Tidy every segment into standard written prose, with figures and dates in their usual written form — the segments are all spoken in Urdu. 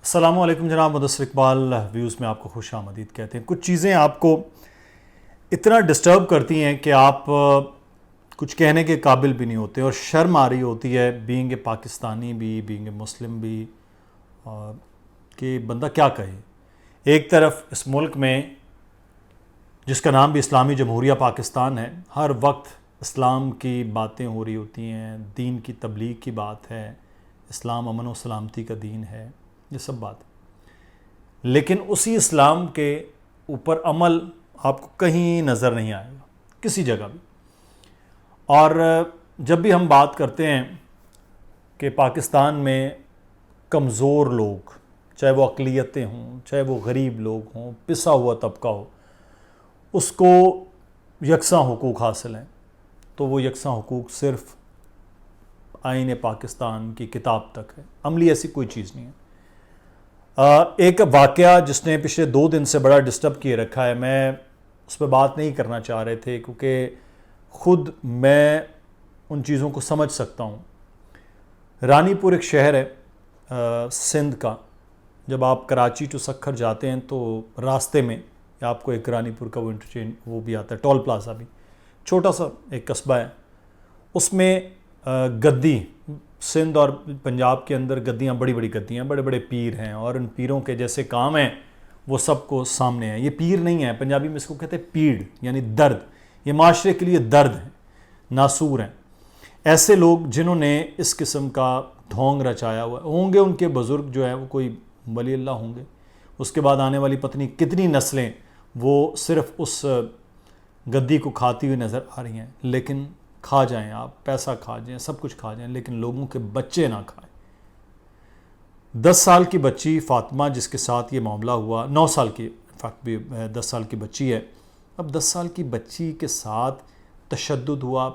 السلام علیکم جناب مدثر اقبال ویوز میں آپ کو خوش آمدید کہتے ہیں۔ کچھ چیزیں آپ کو اتنا ڈسٹرب کرتی ہیں کہ آپ کچھ کہنے کے قابل بھی نہیں ہوتے، اور شرم آ رہی ہوتی ہے بینگ اے پاکستانی بھی، بینگ اے مسلم بھی، کہ بندہ کیا کہے۔ ایک طرف اس ملک میں جس کا نام بھی اسلامی جمہوریہ پاکستان ہے، ہر وقت اسلام کی باتیں ہو رہی ہوتی ہیں، دین کی تبلیغ کی بات ہے، اسلام امن و سلامتی کا دین ہے، یہ سب بات ہے، لیکن اسی اسلام کے اوپر عمل آپ کو کہیں نظر نہیں آئے گا، کسی جگہ بھی۔ اور جب بھی ہم بات کرتے ہیں کہ پاکستان میں کمزور لوگ، چاہے وہ اقلیتیں ہوں، چاہے وہ غریب لوگ ہوں، پسا ہوا طبقہ ہو، اس کو یکساں حقوق حاصل ہیں، تو وہ یکساں حقوق صرف آئین پاکستان کی کتاب تک ہے، عملی ایسی کوئی چیز نہیں ہے۔ ایک واقعہ جس نے پچھلے 2 دن سے بڑا ڈسٹرب کیے رکھا ہے، میں اس پہ بات نہیں کرنا چاہ رہے تھے کیونکہ خود میں ان چیزوں کو سمجھ سکتا ہوں۔ رانی پور ایک شہر ہے سندھ کا، جب آپ کراچی ٹو سکھر جاتے ہیں تو راستے میں آپ کو ایک رانی پور کا وہ انٹرچینج وہ بھی آتا ہے، ٹول پلازا بھی، چھوٹا سا ایک قصبہ ہے، اس میں گدی، سندھ اور پنجاب کے اندر گدیاں، بڑی بڑی گدیاں، بڑے بڑے پیر ہیں، اور ان پیروں کے جیسے کام ہیں وہ سب کو سامنے ہیں۔ یہ پیر نہیں ہیں، پنجابی میں اس کو کہتے ہیں پیڑ، یعنی درد، یہ معاشرے کے لیے درد ہیں، ناسور ہیں۔ ایسے لوگ جنہوں نے اس قسم کا ڈھونگ رچایا ہوا ہوں گے، ان کے بزرگ جو ہیں وہ کوئی ولی اللہ ہوں گے، اس کے بعد آنے والی پتہ نہیں کتنی نسلیں وہ صرف اس گدی کو کھاتی ہوئی نظر آ رہی ہیں، لیکن کھا جائیں آپ، پیسہ کھا جائیں، سب کچھ کھا جائیں، لیکن لوگوں کے بچے نہ کھائیں۔ 10 سال کی بچی فاطمہ جس کے ساتھ یہ معاملہ ہوا، 9 سال کی، انفیکٹ بھی 10 سال کی بچی ہے، اب 10 سال کی بچی کے ساتھ تشدد ہوا،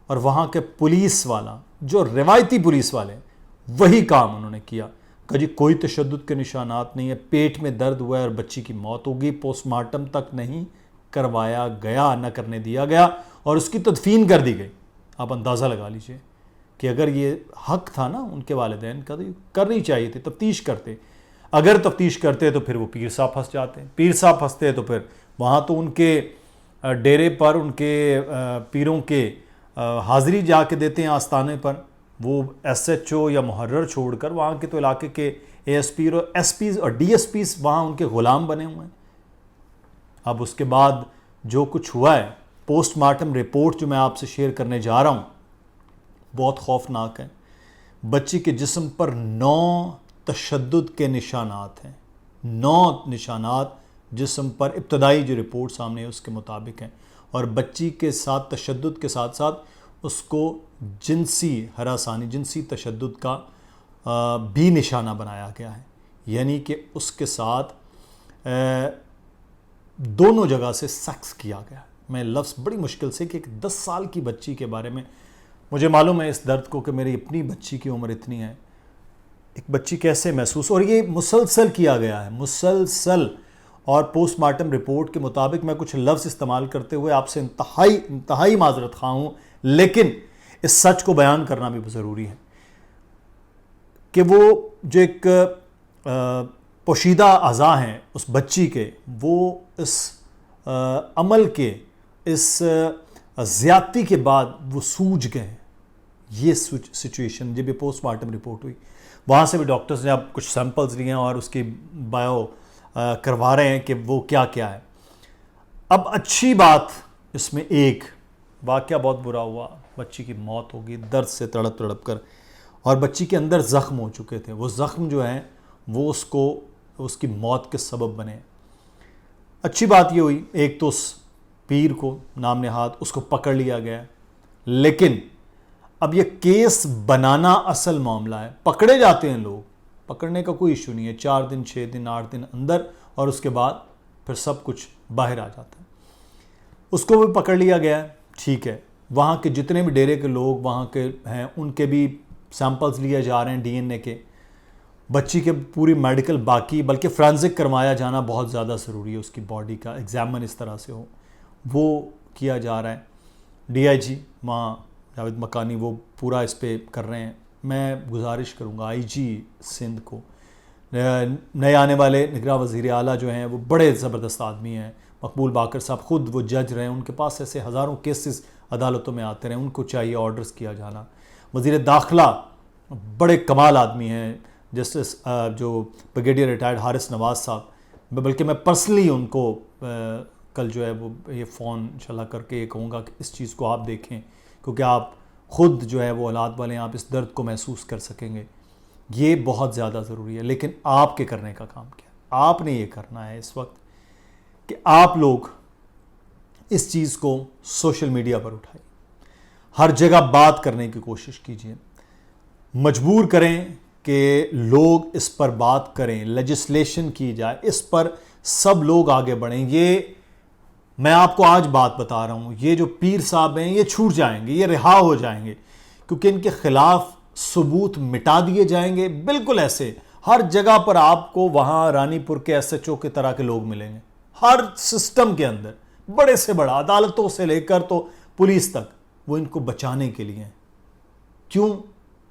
اور وہاں کے پولیس والا، جو روایتی پولیس والے ہیں، وہی کام انہوں نے کیا کہ جی کوئی تشدد کے نشانات نہیں ہے، پیٹ میں درد ہوا ہے اور بچی کی موت ہوگی، پوسٹ مارٹم تک نہیں کروایا گیا، نہ کرنے دیا گیا، اور اس کی تدفین کر دی گئی۔ آپ اندازہ لگا لیجئے کہ اگر یہ حق تھا نا ان کے والدین کا تو کرنی چاہیے تھی، تفتیش کرتے۔ اگر تفتیش کرتے تو پھر وہ پیر صاحب پھنس جاتے، پیر صاحب پھنستے تو پھر وہاں تو ان کے ڈیرے پر ان کے پیروں کے حاضری جا کے دیتے ہیں آستانے پر، وہ ایس ایچ او یا محرر چھوڑ کر وہاں کے تو علاقے کے اے ایس پی اور ایس پیز اور ڈی ایس پیز وہاں ان کے غلام بنے ہوئے ہیں۔ اب اس کے بعد جو کچھ ہوا ہے، پوسٹ مارٹم رپورٹ جو میں آپ سے شیئر کرنے جا رہا ہوں، بہت خوفناک ہے۔ بچی کے جسم پر 9 تشدد کے نشانات ہیں، 9 نشانات جسم پر، ابتدائی جو رپورٹ سامنے ہے اس کے مطابق ہیں، اور بچی کے ساتھ تشدد کے ساتھ ساتھ اس کو جنسی ہراسانی، جنسی تشدد کا بھی نشانہ بنایا گیا ہے، یعنی کہ اس کے ساتھ دونوں جگہ سے سیکس کیا گیا۔ میں لفظ بڑی مشکل سے کہ ایک 10 سال کی بچی کے بارے میں، مجھے معلوم ہے اس درد کو کہ میری اپنی بچی کی عمر اتنی ہے، ایک بچی کیسے محسوس، اور یہ مسلسل کیا گیا ہے، مسلسل۔ اور پوسٹ مارٹم رپورٹ کے مطابق میں کچھ لفظ استعمال کرتے ہوئے آپ سے انتہائی معذرت خواہ ہوں، لیکن اس سچ کو بیان کرنا بھی ضروری ہے کہ وہ جو ایک پوشیدہ اعضاء ہیں اس بچی کے، وہ اس عمل کے، اس زیادتی کے بعد وہ سوج گئے۔ یہ سچویشن جب یہ پوسٹ مارٹم رپورٹ ہوئی، وہاں سے بھی ڈاکٹرز نے اب کچھ سیمپلز لیے ہیں اور اس کی بایو کروا رہے ہیں کہ وہ کیا کیا ہے۔ اب اچھی بات اس میں، ایک واقعہ بہت برا ہوا، بچی کی موت ہوگی درد سے تڑپ تڑپ کر، اور بچی کے اندر زخم ہو چکے تھے، وہ زخم جو ہیں وہ اس کی موت کے سبب بنے۔ اچھی بات یہ ہوئی، ایک تو اس پیر کو نام نہاد اس کو پکڑ لیا گیا، لیکن اب یہ کیس بنانا اصل معاملہ ہے۔ پکڑے جاتے ہیں لوگ، پکڑنے کا کوئی ایشو نہیں ہے، 4 دن 6 دن 8 دن اندر، اور اس کے بعد پھر سب کچھ باہر آ جاتا ہے۔ اس کو بھی پکڑ لیا گیا ہے، ٹھیک ہے، وہاں کے جتنے بھی ڈیرے کے لوگ وہاں کے ہیں ان کے بھی سیمپلز لیے جا رہے ہیں ڈی این اے کے، بچی کے پوری میڈیکل باقی، بلکہ فرانزک کروایا جانا بہت زیادہ ضروری ہے، اس کی باڈی کا ایگزامن اس طرح سے ہو، وہ کیا جا رہا ہے۔ ڈی آئی جی وہاں جاوید مکانی وہ پورا اس پہ کر رہے ہیں۔ میں گزارش کروں گا آئی جی سندھ کو، نئے آنے والے نگراں وزیر اعلیٰ جو ہیں وہ بڑے زبردست آدمی ہیں، مقبول باقر صاحب خود وہ جج رہے ہیں، ان کے پاس ایسے ہزاروں کیسز عدالتوں میں آتے رہے، ان کو چاہیے آرڈرز کیا جانا۔ وزیر داخلہ بڑے کمال آدمی ہیں، جسٹس جو بریگیڈیئر ریٹائرڈ حارث نواز صاحب، بلکہ میں پرسنلی ان کو کل جو ہے وہ یہ فون انشاءاللہ کر کے یہ کہوں گا کہ اس چیز کو آپ دیکھیں، کیونکہ آپ خود جو ہے وہ اولاد والے ہیں، آپ اس درد کو محسوس کر سکیں گے۔ یہ بہت زیادہ ضروری ہے، لیکن آپ کے کرنے کا کام کیا ہے؟ آپ نے یہ کرنا ہے اس وقت کہ آپ لوگ اس چیز کو سوشل میڈیا پر اٹھائیں، ہر جگہ بات کرنے کی کوشش کیجئے، مجبور کریں کہ لوگ اس پر بات کریں، لیجسلیشن کی جائے، اس پر سب لوگ آگے بڑھیں۔ یہ میں آپ کو آج بات بتا رہا ہوں، یہ جو پیر صاحب ہیں یہ چھوٹ جائیں گے، یہ رہا ہو جائیں گے، کیونکہ ان کے خلاف ثبوت مٹا دیے جائیں گے۔ بالکل ایسے ہر جگہ پر آپ کو وہاں رانی پور کے ایس ایچ او کی طرح کے لوگ ملیں گے، ہر سسٹم کے اندر، بڑے سے بڑا، عدالتوں سے لے کر تو پولیس تک، وہ ان کو بچانے کے لیے ہیں۔ کیوں؟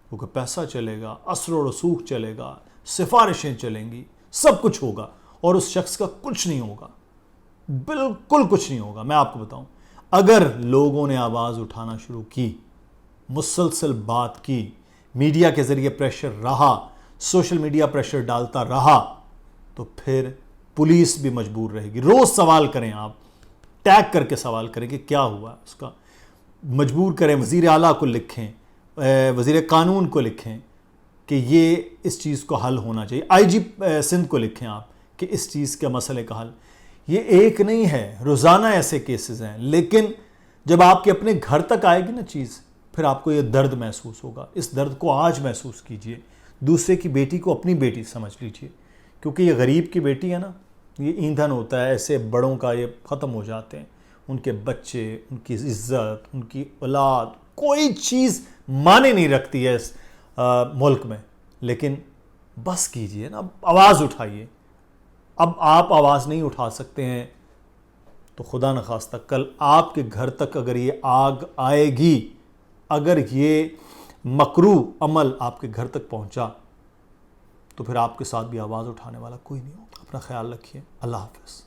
کیونکہ پیسہ چلے گا، اثر و رسوخ چلے گا، سفارشیں چلیں گی، سب کچھ ہوگا، اور اس شخص کا کچھ نہیں ہوگا، بالکل کچھ نہیں ہوگا۔ میں آپ کو بتاؤں، اگر لوگوں نے آواز اٹھانا شروع کی، مسلسل بات کی، میڈیا کے ذریعے پریشر رہا، سوشل میڈیا پریشر ڈالتا رہا، تو پھر پولیس بھی مجبور رہے گی۔ روز سوال کریں، آپ ٹیگ کر کے سوال کریں کہ کیا ہوا اس کا، مجبور کریں، وزیر اعلیٰ کو لکھیں، وزیر قانون کو لکھیں کہ یہ اس چیز کو حل ہونا چاہیے، آئی جی سندھ کو لکھیں آپ کہ اس چیز کے مسئلے کا حل۔ یہ ایک نہیں ہے، روزانہ ایسے کیسز ہیں، لیکن جب آپ کے اپنے گھر تک آئے گی نا چیز، پھر آپ کو یہ درد محسوس ہوگا۔ اس درد کو آج محسوس کیجئے، دوسرے کی بیٹی کو اپنی بیٹی سمجھ لیجئے، کیونکہ یہ غریب کی بیٹی ہے نا، یہ ایندھن ہوتا ہے، ایسے بڑوں کا یہ ختم ہو جاتے ہیں، ان کے بچے، ان کی عزت، ان کی اولاد، کوئی چیز معنی نہیں رکھتی ہے اس ملک میں۔ لیکن بس کیجئے نا، آواز اٹھائیے۔ اب آپ آواز نہیں اٹھا سکتے ہیں تو خدا نخواستہ کل آپ کے گھر تک اگر یہ آگ آئے گی، اگر یہ مکروہ عمل آپ کے گھر تک پہنچا، تو پھر آپ کے ساتھ بھی آواز اٹھانے والا کوئی نہیں ہوگا۔ اپنا خیال رکھیے، اللہ حافظ۔